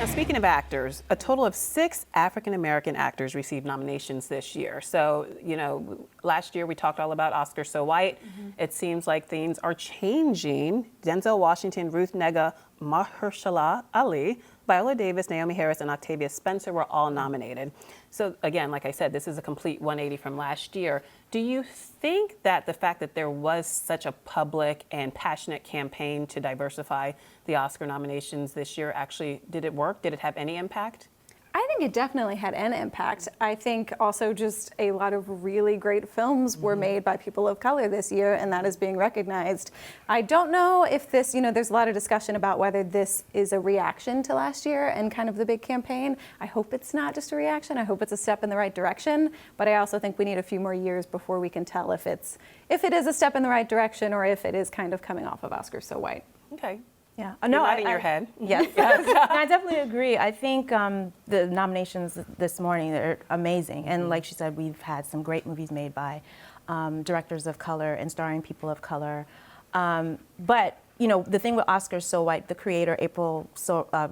Now, speaking of actors, a total of 6 African-American actors received nominations this year. So, last year we talked all about Oscar So White. It seems like things are changing. Denzel Washington, Ruth Negga, Mahershala Ali, Viola Davis, Naomi Harris, and Octavia Spencer were all nominated. So again, like I said, this is a complete 180 from last year. Do you think that the fact that there was such a public and passionate campaign to diversify the Oscar nominations this year actually, did it work? Did it have any impact? I think it definitely had an impact. I think also just a lot of really great films were made by people of color this year, and that is being recognized. I don't know if this, there's a lot of discussion about whether this is a reaction to last year and kind of the big campaign. I hope it's not just a reaction. I hope it's a step in the right direction. But I also think we need a few more years before we can tell if it is a step in the right direction or if it is kind of coming off of Oscar So White. Okay. Yeah. No, nodding your head. Yes. I definitely agree. I think the nominations this morning are amazing. And like she said, we've had some great movies made by directors of color and starring people of color. But the thing with Oscar So White, the creator,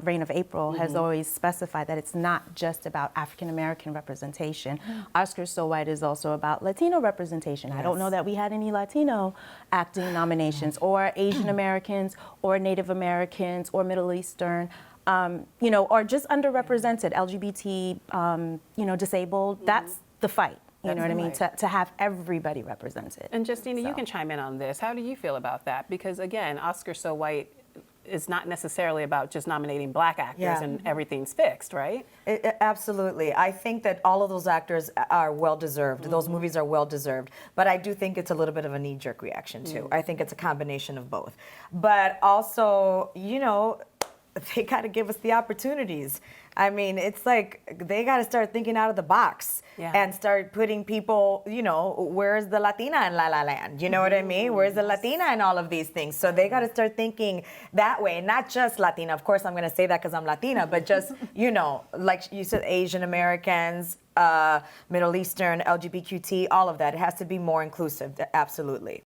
Reign of April, has always specified that it's not just about African-American representation. Oscar So White is also about Latino representation. Yes. I don't know that we had any Latino acting nominations, or Asian Americans, or Native Americans, or Middle Eastern, or just underrepresented, LGBT, disabled. That's the fight. You know what I mean? To have everybody represented. And Justina, you can chime in on this. How do you feel about that? Because again, Oscar So White is not necessarily about just nominating black actors and everything's fixed, right? Absolutely. I think that all of those actors are well-deserved. Those movies are well-deserved. But I do think it's a little bit of a knee-jerk reaction, too. I think it's a combination of both. But also, they got to give us the opportunities. I mean, it's like they got to start thinking out of the box and start putting people, where's the Latina in La La Land? You know what I mean? Where's the Latina in all of these things? So they got to start thinking that way, not just Latina. Of course, I'm going to say that because I'm Latina, but just, like you said, Asian Americans, Middle Eastern, LGBTQT, all of that. It has to be more inclusive, absolutely.